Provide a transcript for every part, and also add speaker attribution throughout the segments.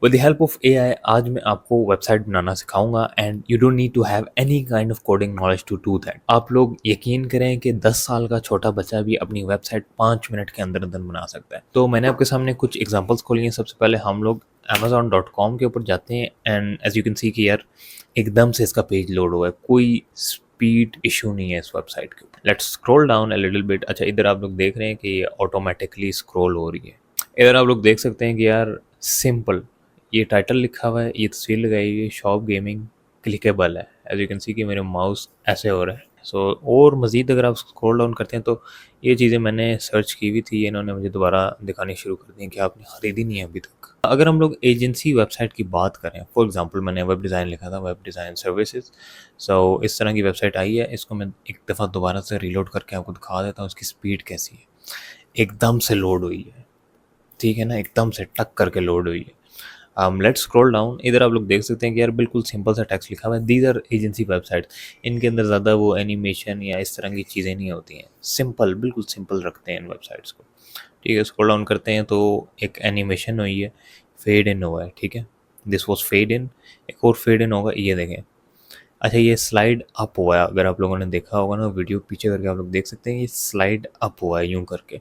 Speaker 1: With the help of AI आज मैं आपको वेबसाइट बनाना सिखाऊंगा and you don't need to have any kind of coding knowledge to do that. आप लोग यकीन करें कि 10 साल का छोटा बच्चा भी अपनी वेबसाइट 5 मिनट के अंदर अंदर बना सकता है। तो मैंने आपके सामने कुछ एग्जांपल्स खोली हैं। सबसे पहले हम लोग amazon.com के ऊपर जाते हैं and as you can see कि यार एकदम से इसका पेज लोड हुआ है, कोई स्पीड इशू नहीं है इस वेबसाइट के ऊपर। Let's scroll down a little bit. अच्छा, इधर आप लोग देख रहे हैं कि ये ऑटोमेटिकली स्क्रॉल हो रही है। इधर आप लोग देख सकते हैं कि यार सिंपल, ये टाइटल लिखा हुआ है, ये तस्वीर लगाई हुई है, शॉप गेमिंग क्लिकेबल है। एज यू कैन सी कि मेरे माउस ऐसे हो रहा है। सो और मज़ीद अगर आप स्क्रॉल डाउन करते हैं तो ये चीज़ें मैंने सर्च की हुई थी, इन्होंने मुझे दोबारा दिखानी शुरू कर दी कि आपने ख़रीदी नहीं है अभी तक। अगर हम लोग एजेंसी वेबसाइट की बात करें, फॉर एग्जांपल मैंने वेब डिज़ाइन लिखा था, वेब डिज़ाइन सर्विसेज। सो इस तरह की वेबसाइट आई है, इसको मैं एक दफ़ा दोबारा से रीलोड करके आपको दिखा देता हूँ इसकी स्पीड कैसी है। एकदम से लोड हुई है, ठीक है ना, एकदम से टक करके लोड हुई है। Let's scroll down. इधर आप लोग देख सकते हैं कि यार बिल्कुल सिंपल सा टेक्स्ट लिखा हुआ है, दीज आर एजेंसी वेबसाइट। इनके अंदर ज़्यादा वो एनिमेशन या इस तरह की चीज़ें नहीं होती हैं, सिंपल, बिल्कुल सिंपल रखते हैं इन वेबसाइट्स को। ठीक है, स्क्रॉल डाउन करते हैं तो एक एनिमेशन हुई है, फेड इन हुआ है, ठीक है, दिस वॉज फेड इन। एक और फेड इन होगा, ये देखें। अच्छा, ये स्लाइड अप हुआ है, अगर आप लोगों ने देखा होगा ना वीडियो पीछे करके आप लोग देख सकते हैं, ये स्लाइड अप हुआ है यूं करके।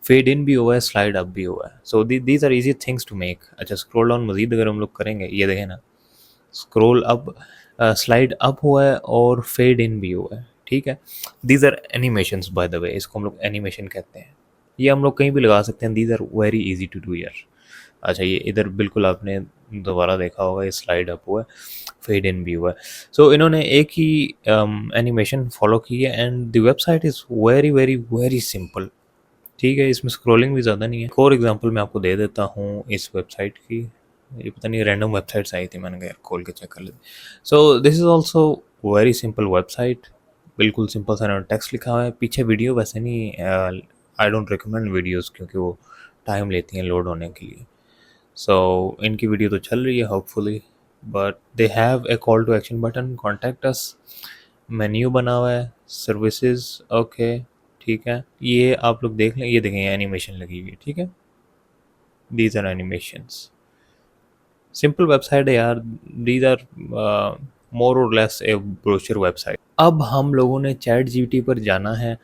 Speaker 1: फेड इन भी हुआ है, स्लाइड अप भी हुआ है। So these are easy things to make. अच्छा, स्क्रॉल डाउन मजीद अगर हम लोग करेंगे, ये देखें ना, स्क्रॉल अप, स्लाइड अप हुआ है और फेड इन भी हुआ है, ठीक है। These are animations by the way, इसको हम लोग एनिमेशन कहते हैं। ये हम लोग कहीं भी लगा सकते हैं, these are very easy to do यार। अच्छा, ये इधर बिल्कुल आपने दोबारा देखा होगा, ये स्लाइड अप हुआ है, फेड इन भी हुआ है। सो इन्होंने एक ही एनिमेशन फॉलो की है and the website is very very very simple, ठीक है। इसमें स्क्रॉलिंग भी ज़्यादा नहीं है। एक और एग्जांपल मैं आपको दे देता हूँ इस वेबसाइट की। ये पता नहीं रैंडम वेबसाइट्स आई थी, मैंने कहा यार खोल के चेक कर लेते। So this is also very simple website, बिल्कुल सिंपल सा टेक्स्ट लिखा हुआ है, पीछे वीडियो वैसे नहीं, आई डोंट रिकमेंड वीडियोज़ क्योंकि वो टाइम लेती हैं लोड होने के लिए। सो इनकी वीडियो तो चल रही है hopefully, but they have a call to action button, contact us, menu बना हुआ है, सर्विसेज, ओके, ठीक है। ये आप लोग देख लें, ये देखें एनिमेशन लगी हुई है, ठीक है। These are animations, simple website है यार। दीज आर मोर और लेस ए ब्रोशर वेबसाइट। अब हम लोगों ने चैट जीपीटी पर जाना है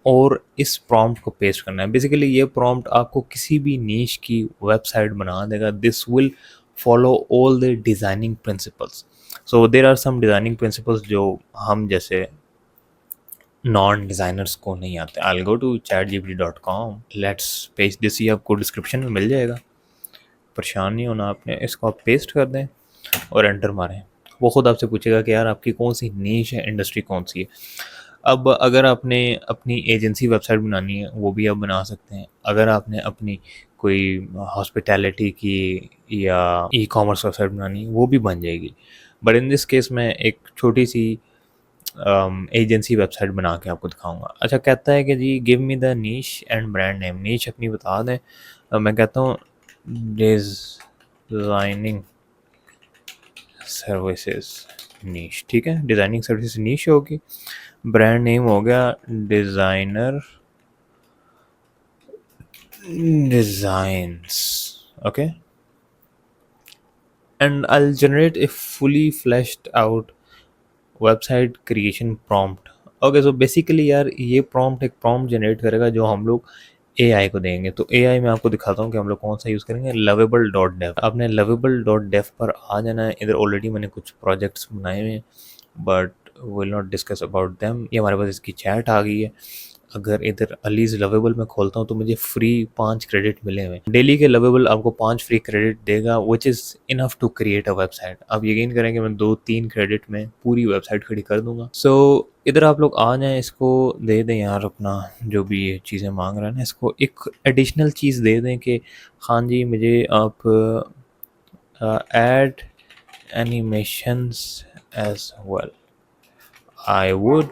Speaker 1: और इस प्रॉम्प्ट को पेस्ट करना है। बेसिकली ये प्रॉम्प्ट आपको किसी भी नीश की वेबसाइट बना देगा। This will follow all the designing principles. So there are some designing principles जो हम जैसे नॉन डिज़ाइनर्स को नहीं आते। I go to chatgpt.com, let's paste this, ये आपको डिस्क्रिप्शन में मिल जाएगा, परेशान नहीं होना आपने। इसको आप पेस्ट कर दें और एंटर मारें। वो खुद आपसे पूछेगा कि यार आपकी कौन सी नीश है, इंडस्ट्री कौन सी है। अब अगर आपने अपनी एजेंसी वेबसाइट बनानी है वो भी आप बना सकते हैं। अगर आपने अपनी कोई हॉस्पिटैलिटी की या ई कॉमर्स वेबसाइट बनानी है वो भी बन जाएगी। बट इन दिस केस मैं एक छोटी सी एजेंसी वेबसाइट बना के आपको दिखाऊंगा। अच्छा, कहता है कि जी give me the niche and brand name, niche अपनी बता दें। मैं कहता हूँ डिज़ाइनिंग सर्विसेज नीश, ठीक है, डिज़ाइनिंग सर्विसेज नीश होगी। ब्रांड नेम हो गया designer designs, okay. And I generate a fully flashed out website creation prompt. Okay, so basically यार ये प्रॉम्प्ट एक प्रॉम्प्ट जनरेट करेगा जो हम लोग एआई को देंगे। तो एआई में आपको दिखाता हूँ कि हम लोग कौन सा यूज़ करेंगे, लवेबल डॉट डेव। आपने लवेबल डॉट डेव पर आ जाना है। इधर ऑलरेडी मैंने कुछ प्रोजेक्ट्स बनाए हुए हैं but will not discuss about them. ये हमारे पास इसकी चैट आ गई है। अगर इधर अलीज लवेबल में खोलता हूँ तो मुझे फ्री 5 क्रेडिट मिले हुए हैं। डेली के लवेबल आपको 5 फ्री क्रेडिट देगा which is enough to create a website. आप यकीन करें कि मैं 2-3 क्रेडिट में पूरी वेबसाइट खड़ी कर दूंगा। सो इधर आप लोग आ जाएँ, इसको दे दें यार अपना जो भी ये चीज़ें मांग रहे हैं ना, इसको एक एडिशनल चीज़ दे दें कि हाँ जी मुझे आप add animations as well, I would.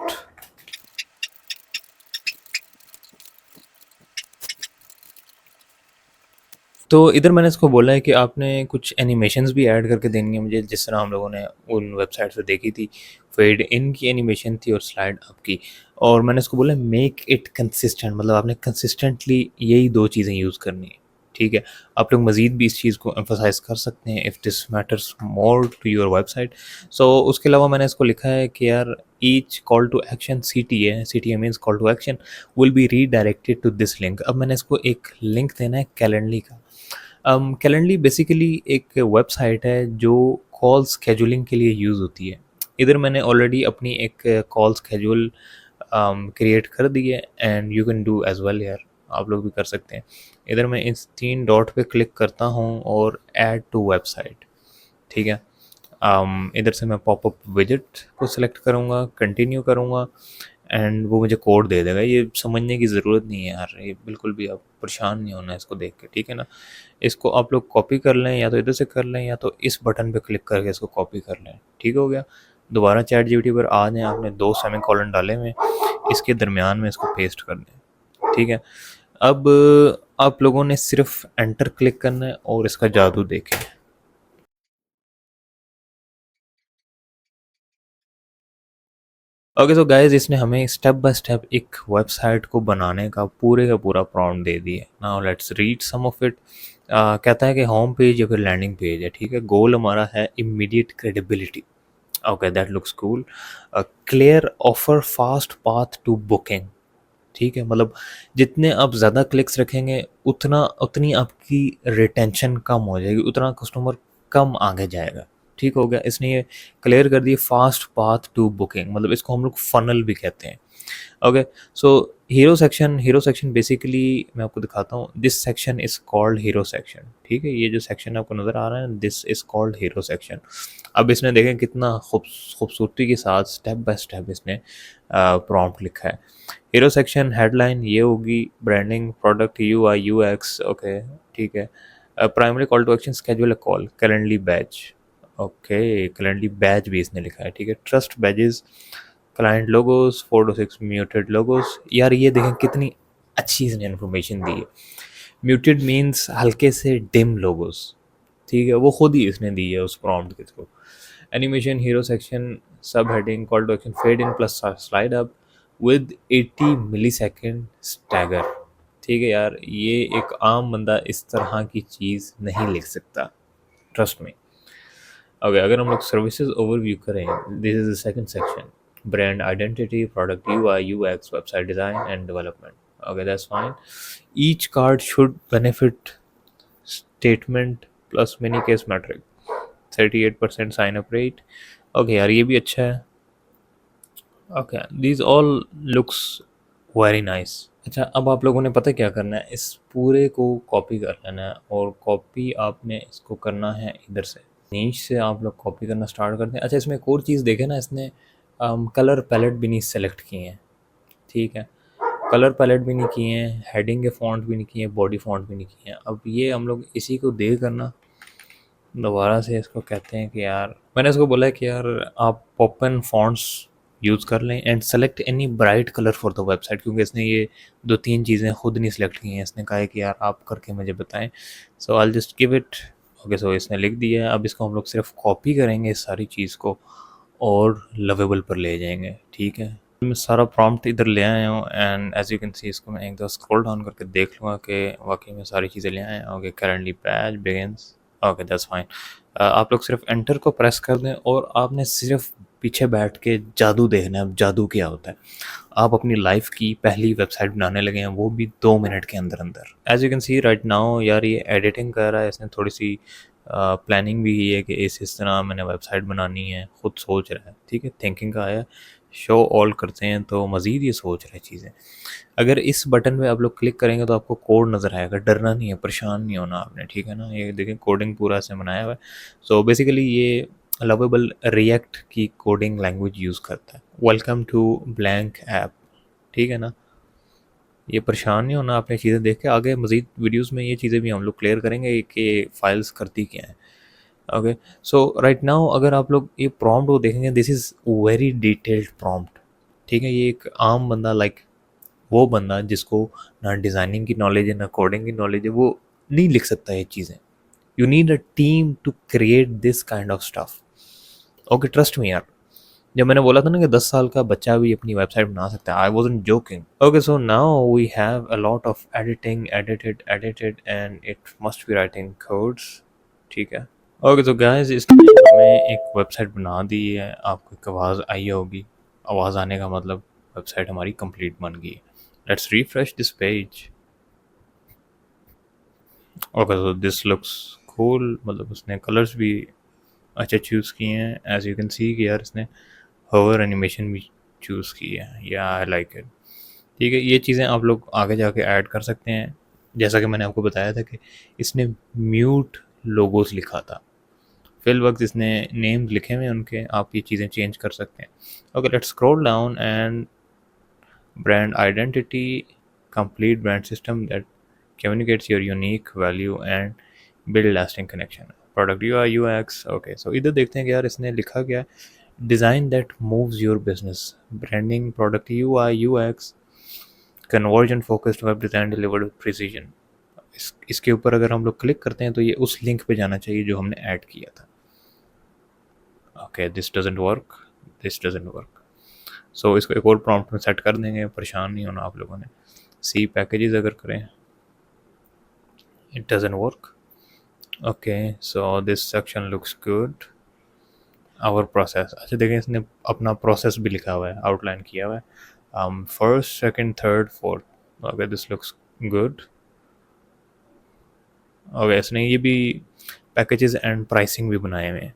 Speaker 1: तो इधर मैंने इसको बोला है कि आपने कुछ एनिमेशंस भी ऐड करके देनी है मुझे, जिस तरह हम लोगों ने उन वेबसाइट पे देखी थी। फेड इन की एनिमेशन थी और स्लाइड अप की। और मैंने इसको बोला मेक इट कंसिस्टेंट, मतलब आपने कंसिस्टेंटली यही 2 चीज़ें यूज़ करनी है। ठीक है, आप लोग मज़ीद भी इस चीज़ को एम्फसाइज़ कर सकते हैं if this matters more to your website. So उसके अलावा मैंने इसको लिखा है कि यार each call to action CTA, CTA means call to action, will be redirected to this link. अब मैंने इसको एक लिंक देना है कैलेंडली का। कैलेंडली बेसिकली एक वेबसाइट है जो कॉल स्केजुलिंग के लिए यूज़ होती है। इधर मैंने ऑलरेडी अपनी एक कॉल स्केड्यूल क्रिएट कर दी है and you can do as well यार, आप लोग भी कर सकते हैं। इधर मैं इस 3 डॉट पे क्लिक करता हूँ और ऐड टू वेबसाइट, ठीक है। इधर से मैं पॉपअप विजेट को सिलेक्ट करूँगा, कंटिन्यू करूँगा एंड वो मुझे कोड दे देगा। ये समझने की ज़रूरत नहीं है यार, ये बिल्कुल भी आप परेशान नहीं होना इसको देख के, ठीक है ना। इसको आप लोग कॉपी कर लें, या तो इधर से कर लें या तो इस बटन पे क्लिक करके इसको कॉपी कर लें, ठीक हो गया। दोबारा चैट जीपीटी पर आ जाएँ, आपने 2 सेमीकोलन डाले हुए, इसके दरमियान में इसको पेस्ट कर दें, ठीक है। अब आप लोगों ने सिर्फ एंटर क्लिक करना है और इसका जादू देखें। ओके सो गाइस, इसने हमें स्टेप बाय स्टेप एक वेबसाइट को बनाने का पूरा प्रॉम्प्ट दे दिया। Now let's read some of it. कहता है कि होम पेज या फिर लैंडिंग पेज है, ठीक है। गोल हमारा है immediate credibility. Okay, that looks cool. Clear offer, fast path to booking, ठीक है। मतलब जितने आप ज़्यादा क्लिक्स रखेंगे उतना उतनी आपकी रिटेंशन कम हो जाएगी, उतना कस्टमर कम आगे जाएगा, ठीक हो गया। इसने ये क्लियर कर दिया फास्ट पाथ टू बुकिंग, मतलब इसको हम लोग फनल भी कहते हैं। ओके, सो हीरो सेक्शन बेसिकली मैं आपको दिखाता हूँ। This section is called hero section, ठीक है। ये जो सेक्शन आपको नज़र आ रहा है, this is called hero section. अब इसने देखें कितना खूबसूरती के साथ स्टेप बाय स्टेप इसने प्रॉम्प्ट लिखा है। हीरो सेक्शन हेडलाइन ये होगी, branding, product, U I U X, okay, ठीक है। Primary call to action, schedule a call, Calendly badge, okay, Calendly badge भी इसने लिखा है, ठीक है। Trust badges, client logos, 4 to 6 muted logos. यार ये देखें कितनी अच्छी इसने इन्फॉर्मेशन दी है। म्यूटेड मीन्स हल्के से डिम लोगोस, ठीक है, वो खुद ही इसने दी है उस प्रॉम्प्ट के through. Animation, hero section, subheading, call to action, fade in plus slide up with 80 millisecond stagger, ठीक है। यार ये एक आम बंदा इस तरह की चीज़ नहीं लिख सकता, ट्रस्ट में। ओके, अगर हम लोग सर्विसेज ओवरव्यू करें, this is the second section, brand identity, product UI UX, website design and development, okay that's fine. Each card should benefit statement plus mini case metric, 38% sign up rate, okay यार ये भी अच्छा है। Okay, these all looks very nice. अच्छा, अब आप लोगों ने पता क्या करना है, इस पूरे को कॉपी कर लेना है और कॉपी आपने इसको करना है इधर से, नीच से आप लोग कॉपी करना स्टार्ट करते हैं। अच्छा, इसमें एक और चीज़ देखें ना, इसने कलर पैलेट भी नहीं सेलेक्ट किए हैं, ठीक है। कलर पैलेट भी नहीं किए हैं, हेडिंग के फॉन्ट भी नहीं किए हैं, बॉडी फॉन्ट भी नहीं किए हैं। अब ये हम लोग इसी को दे करना दोबारा से इसको कहते हैं कि यार, मैंने इसको बोला है कि यार आप पॉपन फॉन्ट्स यूज़ कर लें and select any bright colour for the website, क्योंकि इसने ये 2-3 चीज़ें खुद नहीं सेलेक्ट की हैं। इसने कहा है कि यार आप करके मुझे बताएं। So I just give it. Okay, so इसने लिख दिया है। अब इसको हम लोग सिर्फ कॉपी करेंगे इस सारी चीज़ को और लवेबल पर ले जाएंगे, ठीक है। मैं सारा प्रॉम्प्ट इधर ले आया हूँ and as you can see, इसको मैं एक दो स्क्रॉल डाउन करके देख लूँगा कि वाकई में सारी चीज़ें ले आए हैं। Okay, currently patch begins, okay that's fine. आप लोग सिर्फ एंटर को प्रेस कर दें और आपने सिर्फ पीछे बैठ के जादू देखना है। अब जादू क्या होता है, आप अपनी लाइफ की पहली वेबसाइट बनाने लगे हैं, वो भी 2 मिनट के अंदर अंदर। As you can see right now, यार ये एडिटिंग कर रहा है, इसने थोड़ी सी प्लानिंग भी की है कि इस तरह मैंने वेबसाइट बनानी है, खुद सोच रहा है, ठीक है। थिंकिंग का आया, शो ऑल करते हैं तो मज़ीद ये सोच रहे चीज़ें। अगर इस बटन पे आप लोग क्लिक करेंगे तो आपको कोड नज़र आएगा, डरना नहीं है, परेशान नहीं होना आपने, ठीक है ना। ये देखें कोडिंग पूरा ऐसे बनाया हुआ है। सो बेसिकली ये लवेबल रिएक्ट की कोडिंग लैंग्वेज यूज़ करता है। वेलकम टू ब्लैंक ऐप, ठीक है ना। ये परेशान नहीं होना आपने चीज़ें देख के। आगे मज़ीद वीडियोस में ये चीज़ें भी हम लोग क्लियर करेंगे कि फाइल्स करती क्या हैं। ओके, सो राइट नाउ अगर आप लोग ये प्रॉम्प्ट को देखेंगे, this is very detailed prompt, ठीक है। ये एक आम बंदा, लाइक वो बंदा जिसको ना डिज़ाइनिंग की नॉलेज है ना कोडिंग की नॉलेज है, वो नहीं लिख सकता ये चीज़ें। You need a team to create this kind of stuff. Okay, trust me यार, जब मैंने बोला था ना कि 10 साल का बच्चा भी अपनी वेबसाइट बना सकता है, I wasn't joking. Okay, so now we have a lot of editing, edited and it must be writing codes, ठीक है। ओके, तो गाइस इसने हमें एक वेबसाइट बना दी है, आपको एक आवाज़ आई होगी, आवाज़ आने का मतलब वेबसाइट हमारी कंप्लीट बन गई है। Let's refresh this page. Okay, so this looks cool, मतलब उसने कलर्स भी अच्छे चूज़ किए हैं। एज यू कैन सी कि यार इसने होवर एनिमेशन भी चूज़ की है, या आई लाइक इट। ठीक है, ये चीज़ें आप लोग आगे जाके ऐड कर सकते हैं। जैसा कि मैंने आपको बताया था कि इसने म्यूट लोगोस लिखा था, फिल वक्त इसने नेम लिखे हुए हैं उनके, आप ये चीज़ें चेंज कर सकते हैं। Okay, let's scroll down and brand identity, complete brand system that communicates your unique value and build lasting connection. Product UI UX, okay, so इधर देखते हैं कि यार इसने लिखा क्या है, design that moves your business, branding, product UI UX, conversion focused web design delivered with precision. इसके ऊपर अगर हम लोग क्लिक करते हैं तो ये उस लिंक पे जाना चाहिए जो हमने ऐड किया था। Okay, this doesn't work. So इसको एक और प्रॉम्प्ट में सेट कर देंगे, परेशान नहीं होना आप लोगों ने। सी पैकेजेस अगर करें, it doesn't work. Okay, so this section looks good. our process, अच्छा देखें इसने अपना प्रोसेस भी लिखा हुआ है, आउटलाइन किया हुआ है, first second third fourth. Okay, this looks good. Okay, इसने ये भी पैकेजेस एंड प्राइसिंग भी बनाए हुए हैं।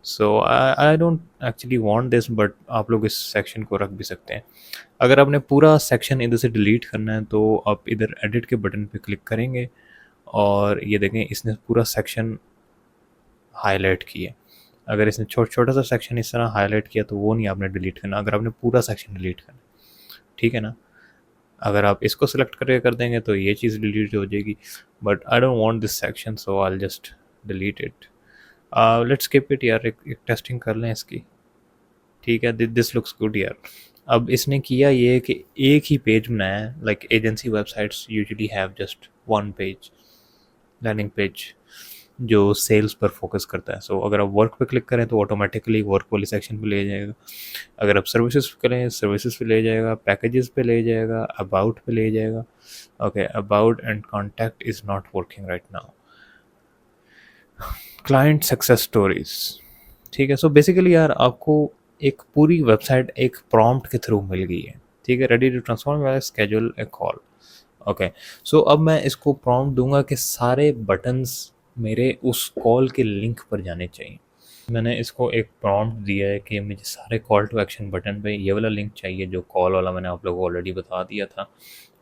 Speaker 1: So I don't actually want this, but आप लोग इस सेक्शन को रख भी सकते हैं। अगर आपने पूरा सेक्शन इधर से डिलीट करना है तो आप इधर एडिट के बटन पे क्लिक करेंगे और ये देखें इसने पूरा सेक्शन हाईलाइट किया। अगर इसने छोटा सा सेक्शन इस तरह हाईलाइट किया तो वो नहीं आपने डिलीट करना, अगर आपने पूरा सेक्शन डिलीट करना, ठीक है ना। अगर आप इसको सिलेक्ट करके कर देंगे तो ये चीज़ डिलीट हो जाएगी, but I don't want this section, so I just delete it. Let's skip it यार, एक टेस्टिंग कर लें इसकी। ठीक है, दिस लुक्स गुड यार। अब इसने किया ये कि एक ही पेज बनाया है, like agency websites usually have just one page, landing page जो सेल्स पर फोकस करता है। सो अगर आप वर्क पे क्लिक करें तो ऑटोमेटिकली वर्क वाली सेक्शन पे ले जाएगा। अगर आप सर्विसेज पे करें, सर्विसेज पे ले जाएगा, पैकेजेस पे ले जाएगा, अबाउट पे ले जाएगा। Okay, about and contact is not working right now. Client success stories, ठीक है। सो बेसिकली यार आपको एक पूरी वेबसाइट एक प्रॉम्प्ट के थ्रू मिल गई है, ठीक है। Ready to transform, schedule a call. Okay, so अब मैं इसको प्रॉम्प्ट दूंगा कि सारे बटन्स मेरे उस कॉल के लिंक पर जाने चाहिए। मैंने इसको एक प्रॉम्प्ट दिया है कि मुझे सारे कॉल टू एक्शन बटन पे ये वाला लिंक चाहिए जो कॉल वाला मैंने आप लोगों को ऑलरेडी बता दिया था,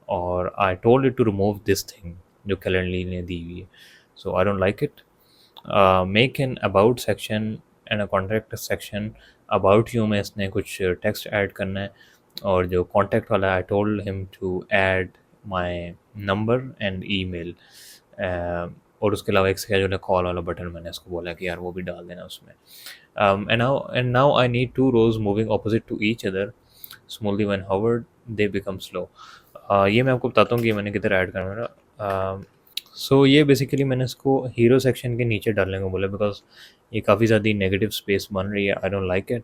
Speaker 1: और I told it to remove this thing जो कैलेंडली ने दी हुई है। So I don't like it. Make an about section and a contact section. About you में इसने कुछ टेक्स्ट ऐड करना है, और जो कॉन्टैक्ट वाला I told him to add my number and email, और उसके अलावा एक स्केड्यूल कॉल वाला बटन मैंने उसको बोला कि यार वो भी डाल देना उसमें। And now I need to rose moving opposite to each other smoothly when hovered they become slow. ये मैं आपको बताता हूँ कि मैंने किधर ऐड करना है। सो ये बेसिकली मैंने इसको हीरो सेक्शन के नीचे डालने को बोला, बिकॉज ये काफ़ी ज़्यादा नेगेटिव स्पेस बन रही है, आई डोंट लाइक इट।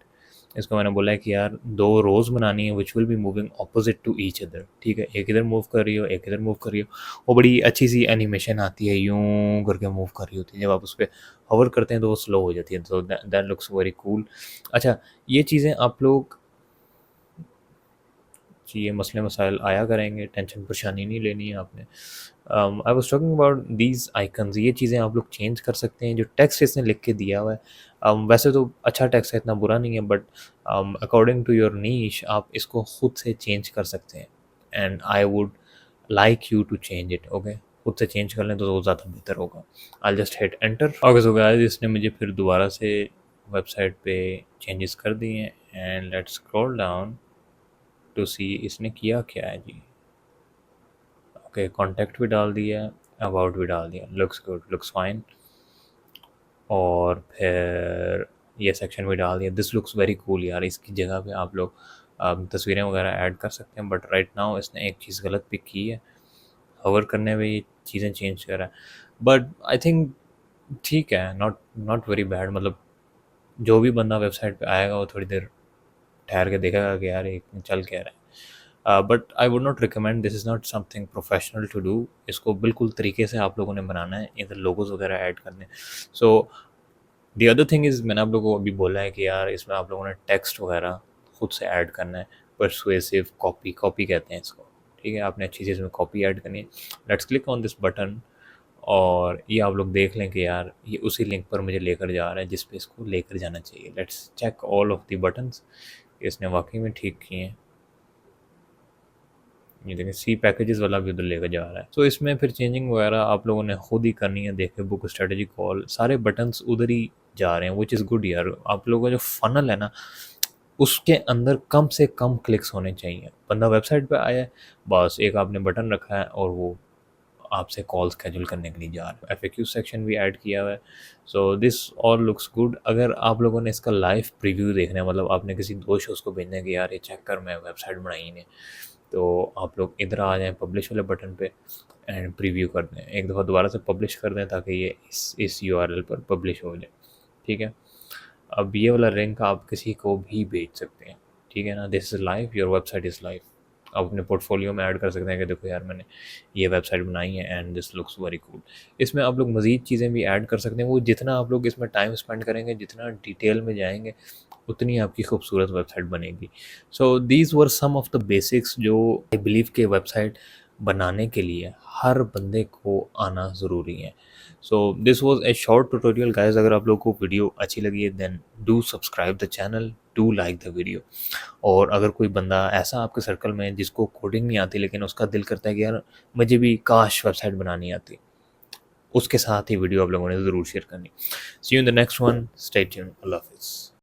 Speaker 1: इसको मैंने बोला है कि यार दो रोज़ बनानी है which will be moving opposite to each other, ठीक है। एक इधर मूव कर रही हो, एक इधर मूव कर रही हो, वो बड़ी अच्छी सी एनिमेशन आती है, यूं करके मूव कर रही होती है। जब आप उस पर हवर करते हैं तो वो स्लो हो जाती है, तो दैट लुक्स वेरी कूल। अच्छा, ये चीज़ें आप लोग जी, ये मसले मसाइल आया करेंगे, टेंशन परेशानी नहीं लेनी है आपने। I was talking about these icons, ये चीज़ें आप लोग चेंज कर सकते हैं। जो टेक्स्ट इसने लिख के दिया हुआ है, वैसे तो अच्छा टेक्स्ट है, इतना बुरा नहीं है, but according to your niche आप इसको खुद से चेंज कर सकते हैं, and I would like you to change it. Okay, खुद से चेंज कर लें तो वो ज़्यादा बेहतर होगा। I just hit enter. Okay, so guys इसने मुझे फिर दोबारा से वेबसाइट पे चेंजेस कर दिए हैं, and let's scroll down to see इसने किया क्या है जी। ओके, कॉन्टैक्ट भी डाल दिया, अबाउट भी डाल दिया, लुक्स गुड, लुक्स फाइन। और फिर ये सेक्शन भी डाल दिया, दिस लुक्स वेरी कूल यार। इसकी जगह पे आप लोग तस्वीरें वगैरह ऐड कर सकते हैं, बट राइट नाउ इसने एक चीज़ गलत पिक की है, होवर करने में ये चीज़ें चेंज कर रहा है, बट आई थिंक ठीक है, नॉट नॉट वेरी बैड। मतलब जो भी बंदा वेबसाइट पे आएगा वो थोड़ी देर ठहर के देखेगा कि यार ये चल क्या रहा है। But I would not recommend, this is not something professional to do. इसको बिल्कुल तरीके से आप लोगों ने बनाना है, इधर लोगोज वगैरह ऐड करने। सो दी अदर थिंग इज़, मैंने आप लोगों को अभी बोला है कि यार इसमें आप लोगों ने टेक्स्ट वगैरह खुद से ऐड करना है, परसुएसिव कॉपी, कॉपी कहते हैं इसको, ठीक है। आपने अच्छी चीज़ में कॉपी ऐड करनी है। Let's click on this button, और ये आप लोग देख लें कि यार ये उसी लिंक पर मुझे लेकर जा रहा है जिस पे इसको लेकर जाना चाहिए। Let's check all of the buttons, इसने वाकई में ठीक किए हैं। ये देखिए सी पैकेजेस वाला भी उधर लेकर जा रहा है। तो इसमें फिर चेंजिंग वगैरह आप लोगों ने खुद ही करनी है। देखे बुक स्ट्रेटजी कॉल, सारे बटन्स उधर ही जा रहे हैं, विच इज़ गुड यार। आप लोगों का जो फनल है ना, उसके अंदर कम से कम क्लिक्स होने चाहिए। बंदा वेबसाइट पे आया है, बस एक आपने बटन रखा है और वो आपसे कॉल स्केड्यूल करने के लिए जा रहा है। एफएक्यू सेक्शन भी ऐड किया हुआ है। So this all looks good. अगर आप लोगों ने इसका लाइव प्रीव्यू देखना है, मतलब आपने किसी दोस्त उसको भेजना है कि यार ये चेक कर, मैं वेबसाइट बनाई ने, तो आप लोग इधर आ जाएं पब्लिश वाले बटन पे एंड प्रीव्यू कर दें। एक दफ़ा दोबारा से पब्लिश कर दें ताकि ये इस यूआरएल पर पब्लिश हो जाए, ठीक है। अब ये वाला लिंक आप किसी को भी भेज सकते हैं, ठीक है ना। This is live, your website is live. आप अपने पोर्टफोलियो में ऐड कर सकते हैं कि देखो यार मैंने ये वेबसाइट बनाई है and this looks very cool. इसमें आप लोग मज़ीद चीज़ें भी ऐड कर सकते हैं। वो जितना आप लोग इसमें टाइम स्पेंड करेंगे, जितना डिटेल में जाएंगे, उतनी आपकी खूबसूरत वेबसाइट बनेगी। So these were some of the basics जो आई बिलीव के वेबसाइट बनाने के लिए हर बंदे को आना ज़रूरी है। So this was a short tutorial guys. अगर आप लोग को वीडियो अच्छी लगी है then do subscribe the channel, do like the video. और अगर कोई बंदा ऐसा आपके सर्कल में है जिसको कोडिंग नहीं आती लेकिन उसका दिल करता है कि यार मुझे भी काश वेबसाइट बनानी आती, उसके साथ ही वीडियो आप लोगों ने ज़रूर शेयर करनी। See you in the next one, stay tuned, अल्लाह हाफिज़।